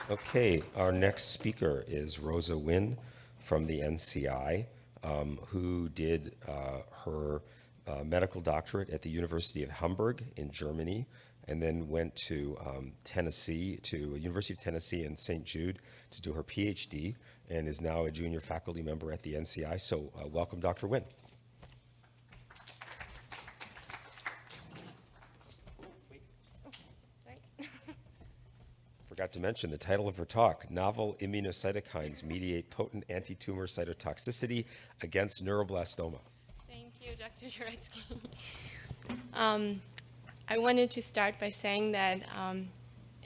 Okay, our next speaker is Rosa Nguyen from the NCI, who did her medical doctorate at the University of Hamburg in Germany, and then went to Tennessee, to University of Tennessee and St. Jude to do her Ph.D., and is now a junior faculty member at the NCI. So welcome, Dr. Nguyen. Forgot to mention the title of her talk, Novel Immunocytokines Mediate Potent Anti-Tumor Cytotoxicity Against Neuroblastoma. Thank you, Dr. Turetsky. I wanted to start by saying that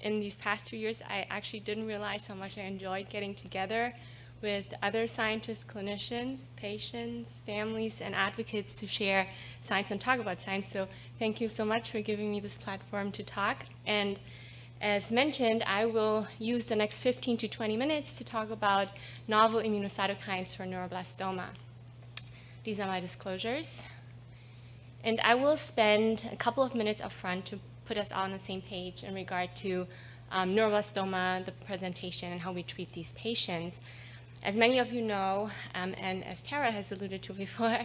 in these past 2 years, I actually didn't realize how much I enjoyed getting together with other scientists, clinicians, patients, families, and advocates to share science and talk about science. So thank you so much for giving me this platform to talk. And as mentioned, I will use the next 15 to 20 minutes to talk about novel immunocytokines for neuroblastoma. These are my disclosures. And I will spend a couple of minutes up front to put us all on the same page in regard to neuroblastoma, the presentation, and how we treat these patients. As many of you know, and as Tara has alluded to before,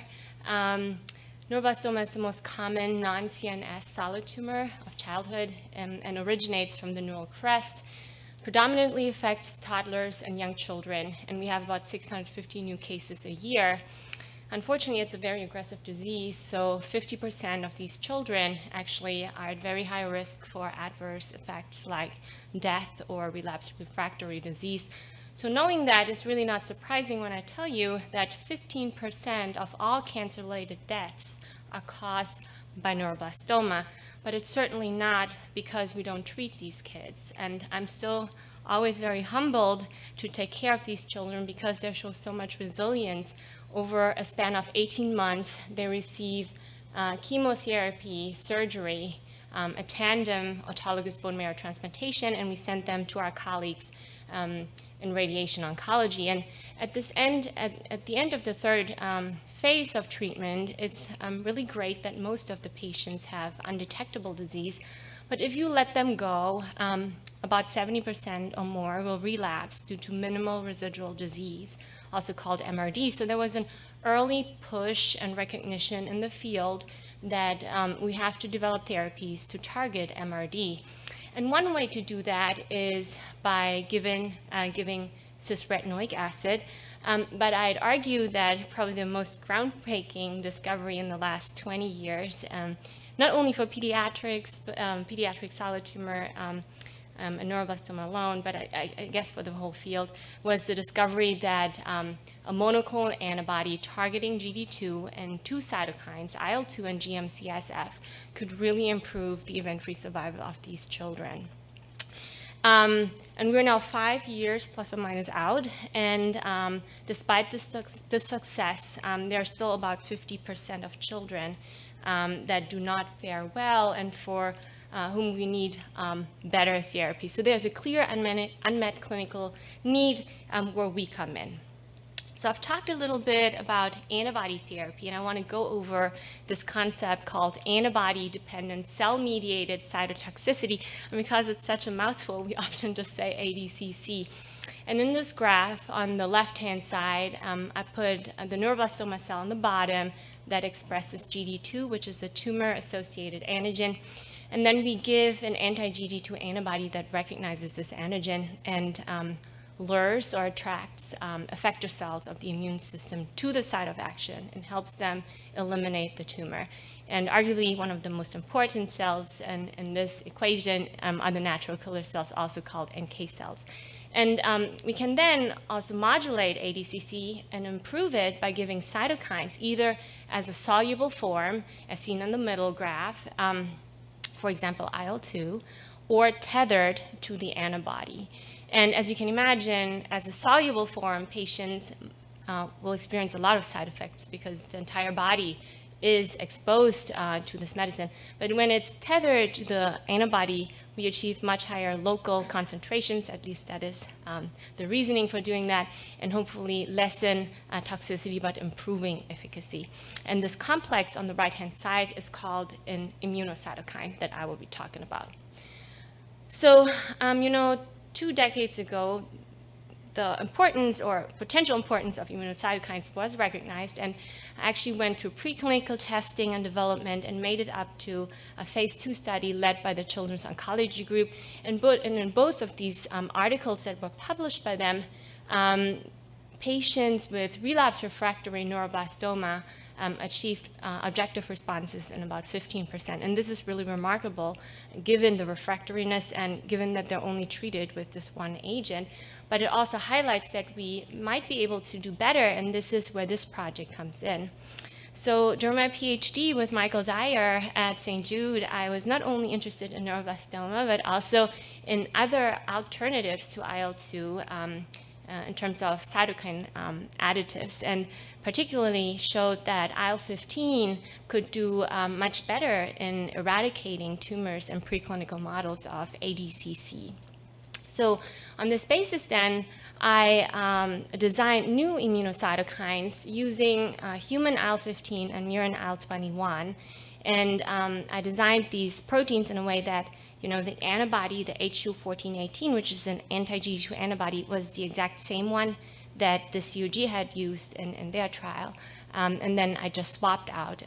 neuroblastoma is the most common non-CNS solid tumor of childhood and originates from the neural crest. Predominantly affects toddlers and young children, and we have about 650 new cases a year. Unfortunately, it's a very aggressive disease, so 50% of these children actually are at very high risk for adverse effects like death or relapsed refractory disease. So knowing that, it's really not surprising when I tell you that 15% of all cancer-related deaths are caused by neuroblastoma, but it's certainly not because we don't treat these kids. And I'm still always very humbled to take care of these children because they show so much resilience. Over a span of 18 months, they receive chemotherapy, surgery, a tandem autologous bone marrow transplantation, and we send them to our colleagues in radiation oncology. And at the end of the third phase of treatment, it's really great that most of the patients have undetectable disease. But if you let them go, about 70% or more will relapse due to minimal residual disease, also called MRD. So there was an early push and recognition in the field that we have to develop therapies to target MRD. And one way to do that is by giving cis-retinoic acid. But I'd argue that probably the most groundbreaking discovery in the last 20 years, not only for pediatrics, pediatric solid tumor, and neuroblastoma alone, but I guess for the whole field, was the discovery that a monoclonal antibody targeting GD2 and two cytokines, IL-2 and GM-CSF, could really improve the event-free survival of these children. And we're now 5 years plus or minus out, and despite this success, there are still about 50% of children that do not fare well, and for whom we need better therapy. So there's a clear unmet clinical need where we come in. So I've talked a little bit about antibody therapy, and I want to go over this concept called antibody-dependent cell-mediated cytotoxicity. And because it's such a mouthful, we often just say ADCC. And in this graph on the left-hand side, I put the neuroblastoma cell on the bottom that expresses GD2, which is a tumor-associated antigen. And then we give an anti-GD2 antibody that recognizes this antigen and lures or attracts effector cells of the immune system to the site of action and helps them eliminate the tumor. And arguably one of the most important cells in this equation are the natural killer cells, also called NK cells. And we can then also modulate ADCC and improve it by giving cytokines either as a soluble form, as seen in the middle graph, for example, IL-2, or tethered to the antibody. And as you can imagine, as a soluble form, patients will experience a lot of side effects because the entire body is exposed to this medicine. But when it's tethered to the antibody, we achieve much higher local concentrations, at least that is the reasoning for doing that, and hopefully lessen toxicity but improving efficacy. And this complex on the right-hand side is called an immunocytokine that I will be talking about. So, 2 decades ago, the importance or potential importance of immunocytokines was recognized, and I actually went through preclinical testing and development and made it up to a phase 2 study led by the Children's Oncology Group. And in both of these articles that were published by them, patients with relapse refractory neuroblastoma achieved objective responses in about 15%. And this is really remarkable given the refractoriness and given that they're only treated with this one agent. But it also highlights that we might be able to do better, and this is where this project comes in. So during my PhD with Michael Dyer at St. Jude, I was not only interested in neuroblastoma, but also in other alternatives to IL-2 in terms of cytokine additives, and particularly showed that IL-15 could do much better in eradicating tumors in preclinical models of ADCC. So on this basis then, I designed new immunocytokines using human IL-15 and murine IL-21, and I designed these proteins in a way that the antibody, the HU1418, which is an anti-GD2 antibody, was the exact same one that the COG had used in their trial. And then I just swapped out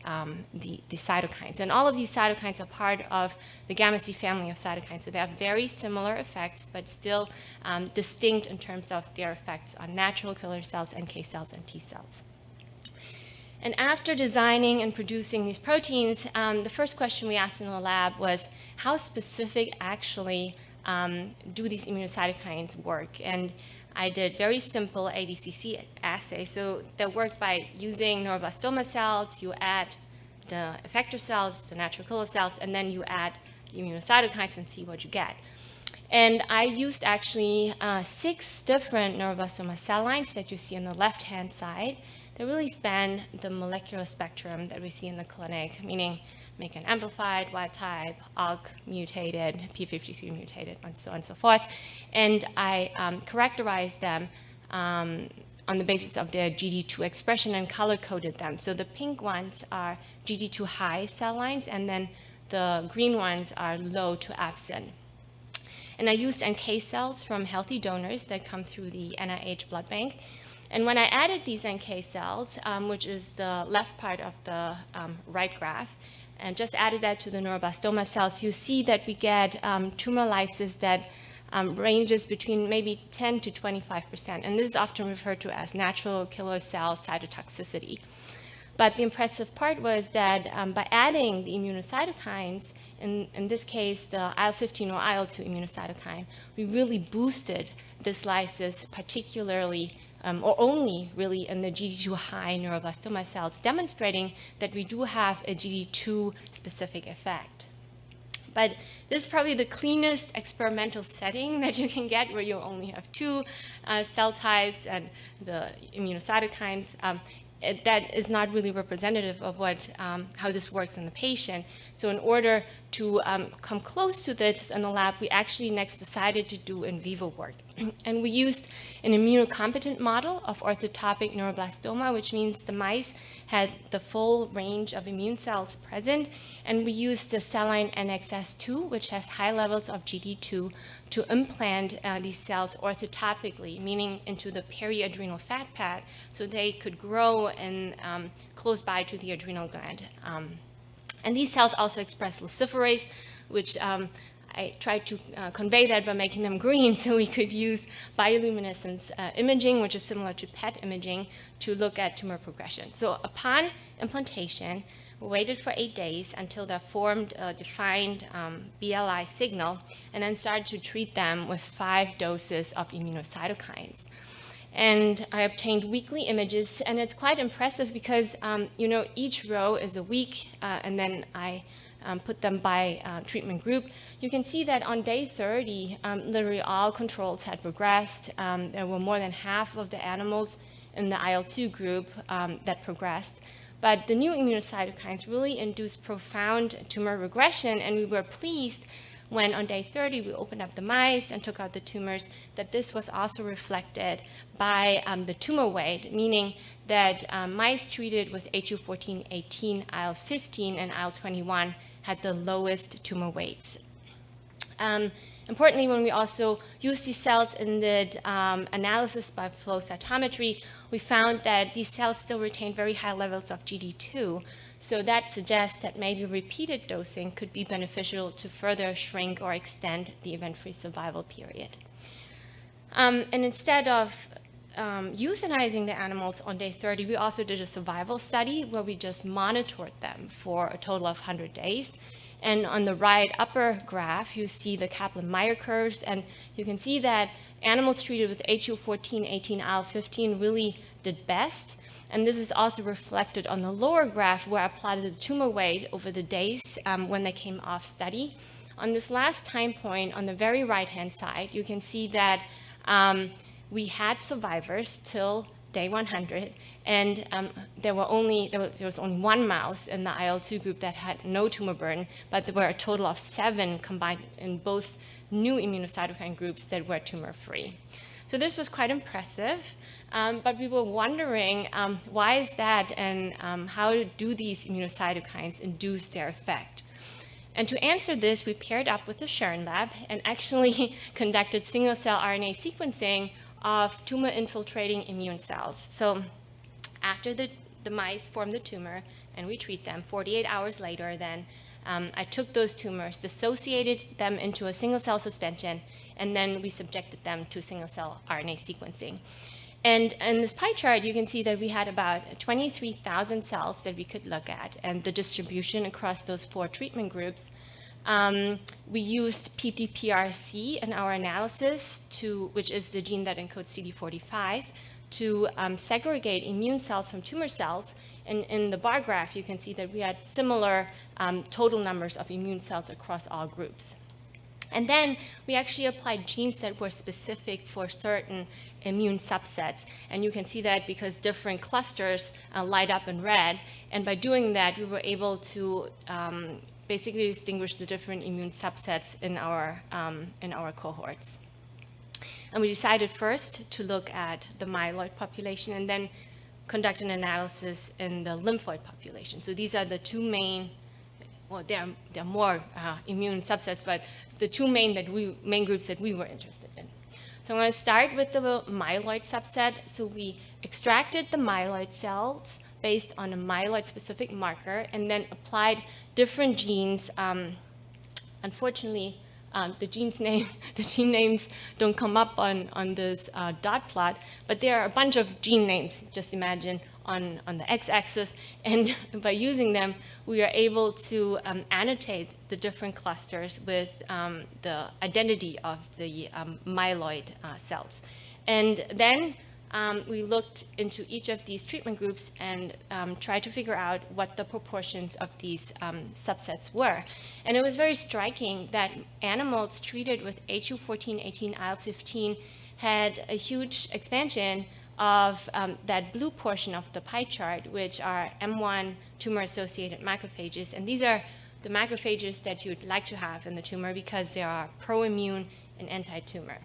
the cytokines. And all of these cytokines are part of the gamma C family of cytokines. So they have very similar effects, but still distinct in terms of their effects on natural killer cells, NK cells, and T cells. And after designing and producing these proteins, the first question we asked in the lab was, how specific actually do these immunocytokines work? And I did very simple ADCC assays. So that worked by using neuroblastoma cells, you add the effector cells, the natural killer cells, and then you add the immunocytokines and see what you get. And I used actually 6 different neuroblastoma cell lines that you see on the left-hand side. They really span the molecular spectrum that we see in the clinic, meaning MECAN amplified, wild type, ALK mutated, P53 mutated, and so on and so forth. And I characterized them on the basis of their GD2 expression and color-coded them. So the pink ones are GD2 high cell lines, and then the green ones are low to absent. And I used NK cells from healthy donors that come through the NIH blood bank. And when I added these NK cells, which is the left part of the right graph, and just added that to the neuroblastoma cells, you see that we get tumor lysis that ranges between maybe 10 to 25%. And this is often referred to as natural killer cell cytotoxicity. But the impressive part was that by adding the immunocytokines, in this case, the IL-15 or IL-2 immunocytokine, we really boosted this lysis, particularly or only really in the GD2 high neuroblastoma cells, demonstrating that we do have a GD2 specific effect. But this is probably the cleanest experimental setting that you can get, where you only have 2 cell types and the immunocytokines. That is not really representative of how this works in the patient. So in order to come close to this in the lab, we actually next decided to do in vivo work. And we used an immunocompetent model of orthotopic neuroblastoma, which means the mice had the full range of immune cells present. And we used the cell line NXS2, which has high levels of GD2, to implant these cells orthotopically, meaning into the periadrenal fat pad, so they could grow and close by to the adrenal gland. And these cells also express luciferase, which I tried to convey that by making them green, so we could use bioluminescence imaging, which is similar to PET imaging, to look at tumor progression. So upon implantation, we waited for 8 days until they formed a defined BLI signal, and then started to treat them with 5 doses of immunocytokines. And I obtained weekly images, and it's quite impressive because each row is a week, and then I put them by treatment group. You can see that on day 30, literally all controls had progressed. There were more than half of the animals in the IL-2 group that progressed. But the new immunocytokines really induced profound tumor regression, and we were pleased when on day 30 we opened up the mice and took out the tumors, that this was also reflected by the tumor weight, meaning that mice treated with HU1418, IL-15, and IL-21 had the lowest tumor weights. And Importantly, when we also used these cells in the analysis by flow cytometry, we found that these cells still retain very high levels of GD2. So that suggests that maybe repeated dosing could be beneficial to further shrink or extend the event-free survival period. And instead of euthanizing the animals on day 30, we also did a survival study where we just monitored them for a total of 100 days. And on the right upper graph, you see the Kaplan-Meier curves, and you can see that animals treated with HU14, 18, IL-15 really did best. And this is also reflected on the lower graph where I plotted the tumor weight over the days when they came off study. On this last time point, on the very right-hand side, you can see that we had survivors till day 100, and there was only one mouse in the IL-2 group that had no tumor burden, but there were a total of 7 combined in both new immunocytokine groups that were tumor-free. So this was quite impressive, but we were wondering why is that, and how do these immunocytokines induce their effect? And to answer this, we paired up with the Sharon lab and actually conducted single-cell RNA sequencing of tumor-infiltrating immune cells. So after the mice form the tumor and we treat them, 48 hours later then, I took those tumors, dissociated them into a single-cell suspension, and then we subjected them to single-cell RNA sequencing. And in this pie chart, you can see that we had about 23,000 cells that we could look at, and the distribution across those 4 treatment groups. We used PTPRC in our analysis, which is the gene that encodes CD45, to segregate immune cells from tumor cells. And in the bar graph, you can see that we had similar total numbers of immune cells across all groups. And then we actually applied genes that were specific for certain immune subsets. And you can see that because different clusters light up in red. And by doing that, we were able to basically distinguish the different immune subsets in our cohorts. And we decided first to look at the myeloid population and then conduct an analysis in the lymphoid population. So these are the 2 main, well, there are more immune subsets, but the 2 main groups that we were interested in. So I'm going to start with the myeloid subset. So we extracted the myeloid cells based on a myeloid-specific marker and then applied different genes. Unfortunately, the gene names don't come up on this dot plot, but there are a bunch of gene names, just imagine, on the x-axis, and by using them, we are able to annotate the different clusters with the identity of the myeloid cells. And then we looked into each of these treatment groups and tried to figure out what the proportions of these subsets were. And it was very striking that animals treated with HU14, 18, IL-15 had a huge expansion of that blue portion of the pie chart, which are M1 tumor-associated macrophages. And these are the macrophages that you'd like to have in the tumor because they are pro-immune and anti-tumor.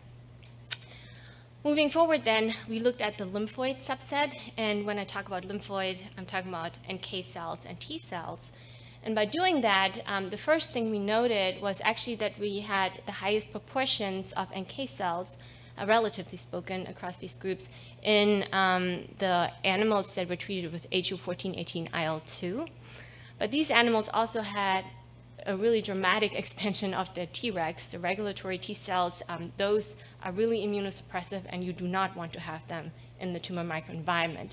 Moving forward then, we looked at the lymphoid subset, and when I talk about lymphoid, I'm talking about NK cells and T cells. And by doing that, the first thing we noted was actually that we had the highest proportions of NK cells, relatively spoken, across these groups in the animals that were treated with HU14, 18, IL-2. But these animals also had a really dramatic expansion of their Tregs, the regulatory T cells. Those are really immunosuppressive, and you do not want to have them in the tumor microenvironment.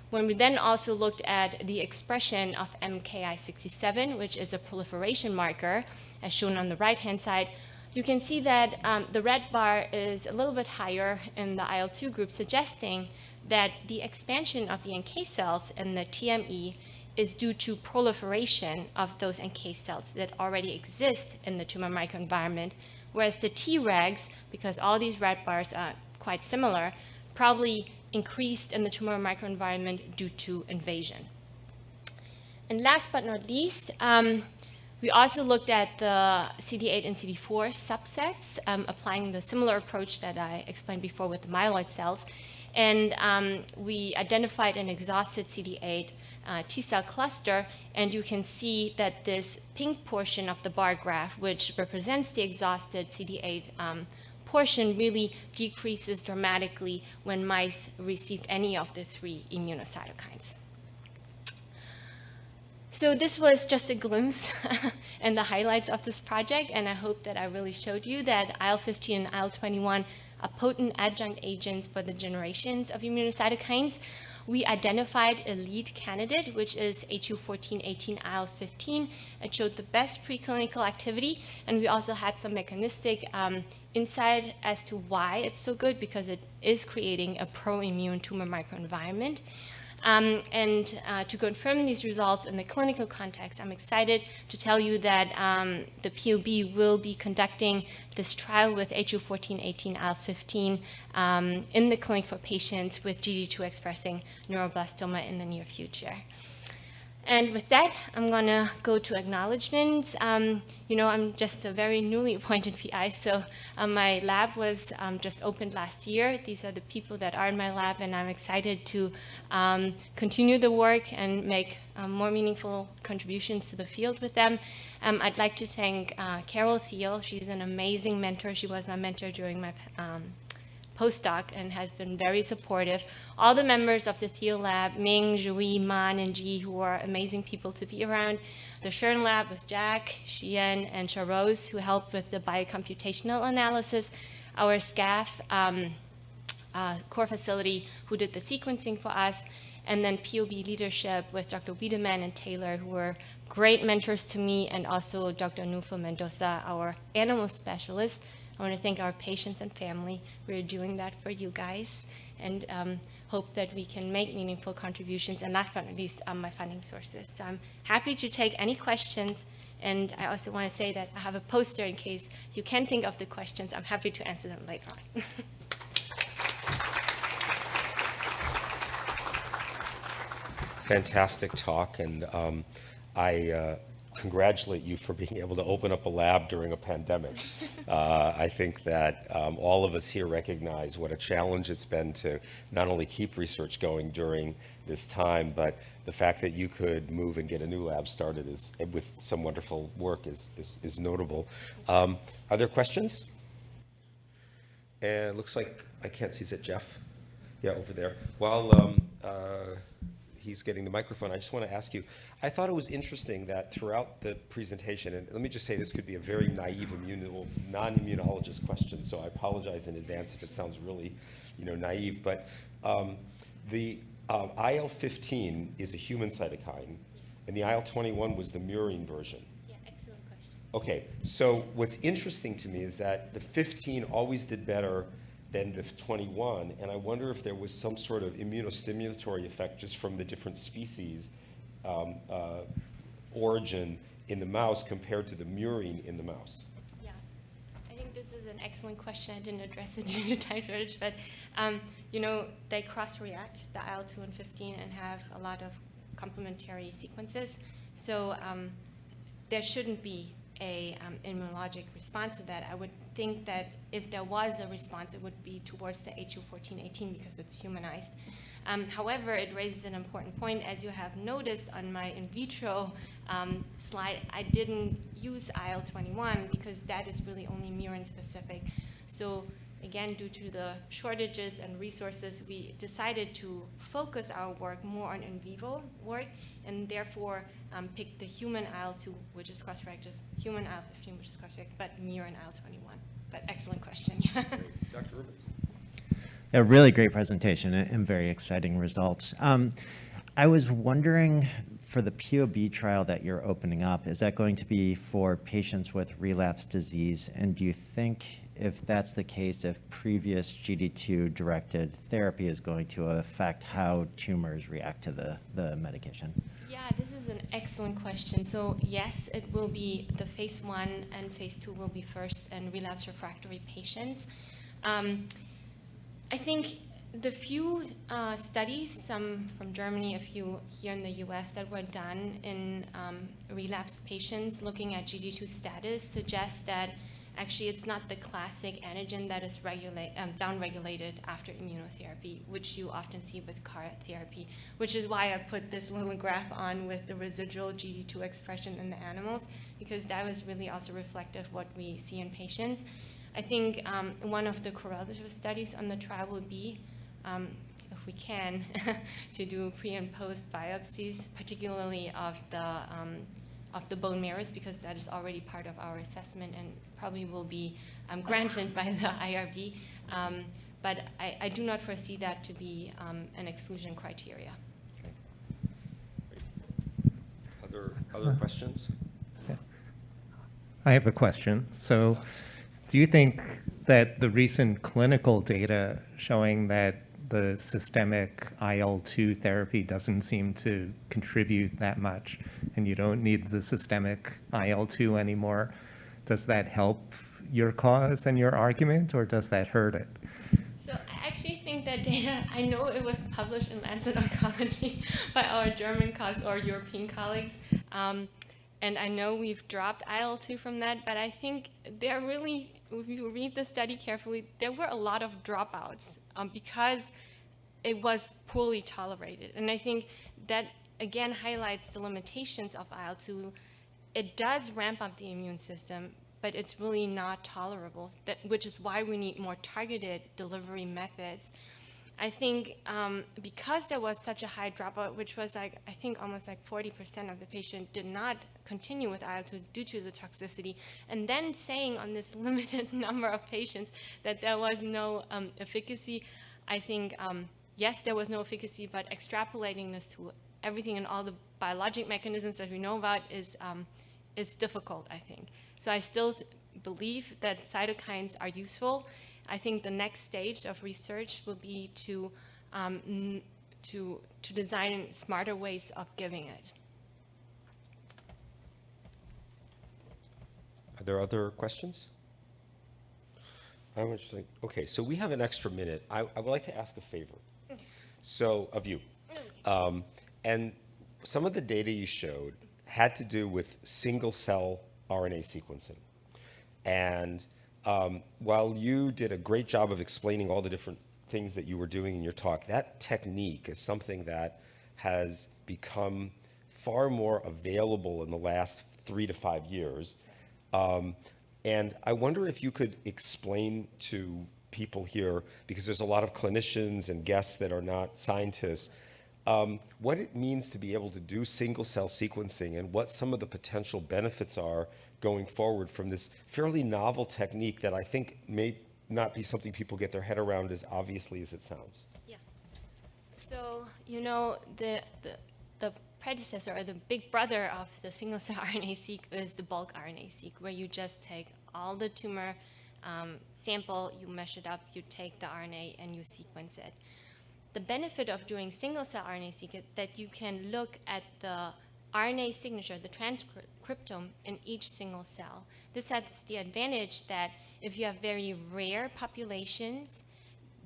When we then also looked at the expression of MKI67, which is a proliferation marker, as shown on the right-hand side, you can see that the red bar is a little bit higher in the IL-2 group, suggesting that the expansion of the NK cells in the TME is due to proliferation of those NK cells that already exist in the tumor microenvironment, whereas the Tregs, because all these red bars are quite similar, probably increased in the tumor microenvironment due to invasion. And last but not least, we also looked at the CD8 and CD4 subsets, applying the similar approach that I explained before with the myeloid cells. And we identified an exhausted CD8 T-cell cluster, and you can see that this pink portion of the bar graph, which represents the exhausted CD8 portion, really decreases dramatically when mice received any of the 3 immunocytokines. So this was just a glimpse and the highlights of this project, and I hope that I really showed you that IL-15 and IL-21 are potent adjunct agents for the generations of immunocytokines. We identified a lead candidate, which is HU1418 IL-15. It showed the best preclinical activity, and we also had some mechanistic insight as to why it's so good, because it is creating a pro-immune tumor microenvironment. To confirm these results in the clinical context, I'm excited to tell you that the POB will be conducting this trial with HU1418 IL-15 in the clinic for patients with GD2 expressing neuroblastoma in the near future. And with that, I'm going to go to acknowledgments. I'm just a very newly appointed PI, so my lab was just opened last year. These are the people that are in my lab, and I'm excited to continue the work and make more meaningful contributions to the field with them. I'd like to thank Carol Thiel. She's an amazing mentor. She was my mentor during my postdoc and has been very supportive. All the members of the Thiel lab, Ming, Jui, Man, and Ji, who are amazing people to be around. The Schern lab with Jack, Xian, and Charose, who helped with the biocomputational analysis. Our SCAF core facility, who did the sequencing for us. And then POB leadership with Dr. Wiedemann and Taylor, who were great mentors to me, and also Dr. Nufo Mendoza, our animal specialist. I want to thank our patients and family. We're doing that for you guys, and hope that we can make meaningful contributions. And last but not least, my funding sources. So I'm happy to take any questions, and I also want to say that I have a poster in case you can think of the questions. I'm happy to answer them later on. Fantastic talk, and I congratulate you for being able to open up a lab during a pandemic. I think that all of us here recognize what a challenge it's been to not only keep research going during this time, but the fact that you could move and get a new lab started with some wonderful work is notable. Are there questions? And it looks like, I can't see, is it Jeff? Yeah, over there. While he's getting the microphone, I just want to ask you, I thought it was interesting that throughout the presentation, and let me just say this could be a very naive non-immunologist question, so I apologize in advance if it sounds really naive, but the IL-15 is a human cytokine, and the IL-21 was the murine version. Yeah, excellent question. Okay, so what's interesting to me is that the 15 always did better than the 21, and I wonder if there was some sort of immunostimulatory effect just from the different species origin in the mouse compared to the murine in the mouse. Yeah, I think this is an excellent question. I didn't address it due to time shortage, but they cross-react, the IL-2 and 15, and have a lot of complementary sequences. So there shouldn't be a immunologic response to that. I would think that if there was a response, it would be towards the HU1418 because it's humanized. However, it raises an important point. As you have noticed on my in vitro slide, I didn't use IL-21 because that is really only murine specific. So again, due to the shortages and resources, we decided to focus our work more on in vivo work, and therefore picked the human IL-2, which is cross-reactive, human IL-15, which is cross-reactive, but murine IL-21. But excellent question. Great. Dr. Rubens. A really great presentation and very exciting results. I was wondering, for the POB trial that you're opening up, is that going to be for patients with relapsed disease? And do you think, if that's the case, if previous GD2-directed therapy is going to affect how tumors react to the medication? Yeah, this is an excellent question. So yes, it will be the phase 1 and phase 2 will be first in relapse refractory patients. I think the few studies, some from Germany, a few here in the US, that were done in relapsed patients looking at GD2 status suggest that Actually, it's not the classic antigen that is downregulated after immunotherapy, which you often see with CAR therapy, which is why I put this little graph on with the residual GD2 expression in the animals, because that was really also reflective of what we see in patients. I think one of the correlative studies on the trial will be, if we can, to do pre and post biopsies, particularly of the bone marrows, because that is already part of our assessment and probably will be granted by the IRB. But I do not foresee that to be an exclusion criteria. Okay. Other questions? I have a question. So do you think that the recent clinical data showing that the systemic IL-2 therapy doesn't seem to contribute that much and you don't need the systemic IL-2 anymore, does that help your cause and your argument, or does that hurt it? So I actually think that data, I know it was published in Lancet Oncology by our German colleagues or European colleagues, and I know we've dropped IL-2 from that, but I think they're really, if you read the study carefully, there were a lot of dropouts because it was poorly tolerated. And I think that, again, highlights the limitations of IL-2. It does ramp up the immune system, but it's really not tolerable, which is why we need more targeted delivery methods. I think because there was such a high dropout, which was I think almost 40% of the patient did not continue with IL-2 due to the toxicity, and then saying on this limited number of patients that there was no efficacy, I think, yes, there was no efficacy, but extrapolating this to everything and all the biologic mechanisms that we know about is difficult, I think. So I still believe that cytokines are useful. I think the next stage of research will be to design smarter ways of giving it. Are there other questions? Okay, so we have an extra minute. I would like to ask a favor. So, of you. And some of the data you showed had to do with single-cell RNA sequencing. And while you did a great job of explaining all the different things that you were doing in your talk, that technique is something that has become far more available in the last 3 to 5 years. And I wonder if you could explain to people here, because there's a lot of clinicians and guests that are not scientists, what it means to be able to do single-cell sequencing and what some of the potential benefits are going forward from this fairly novel technique that I think may not be something people get their head around as obviously as it sounds. Yeah. So, you know, the predecessor or the big brother of the single-cell RNA-seq is the bulk RNA-seq, where you just take all the tumor sample, you mesh it up, you take the RNA and you sequence it. The benefit of doing single-cell RNA-seq is that you can look at the RNA signature, the transcriptome in each single cell. This has the advantage that if you have very rare populations,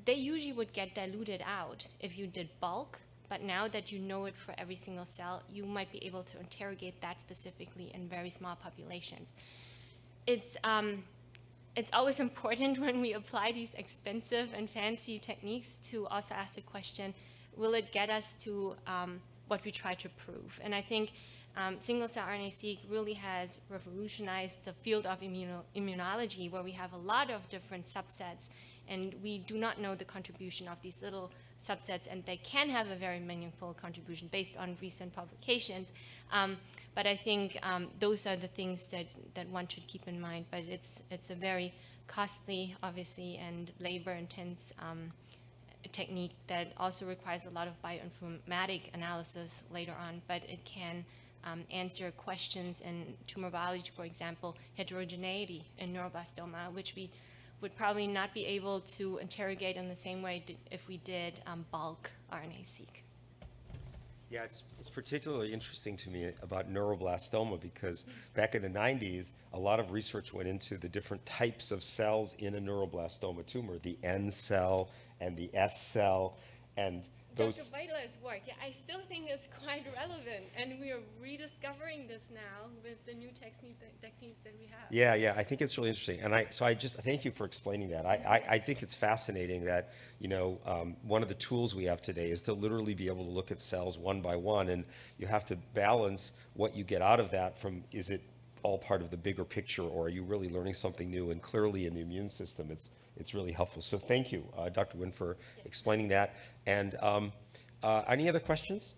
they usually would get diluted out if you did bulk, but now that you know it for every single cell, you might be able to interrogate that specifically in very small populations. It's always important when we apply these expensive and fancy techniques to also ask the question, will it get us to what we try to prove? And I think single-cell RNA-seq really has revolutionized the field of immunology, where we have a lot of different subsets, and we do not know the contribution of these little subsets, and they can have a very meaningful contribution based on recent publications. But I think those are the things that one should keep in mind. But it's a very costly, obviously, and labor-intense technique that also requires a lot of bioinformatic analysis later on. But it can answer questions in tumor biology, for example, heterogeneity in neuroblastoma, which we would probably not be able to interrogate in the same way if we did bulk RNA-seq. Yeah, it's particularly interesting to me about neuroblastoma because back in the 90s, a lot of research went into the different types of cells in a neuroblastoma tumor, the N cell and the S cell. And those. Dr. Beitler's work, yeah, I still think it's quite relevant, and we are rediscovering this now with the new techniques that we have. Yeah, I think it's really interesting, and I just thank you for explaining that. I think it's fascinating that one of the tools we have today is to literally be able to look at cells one by one, and you have to balance what you get out of that from, is it all part of the bigger picture, or are you really learning something new? And clearly in the immune system, it's really helpful. So thank you, Dr. Nguyen, for explaining that. And any other questions?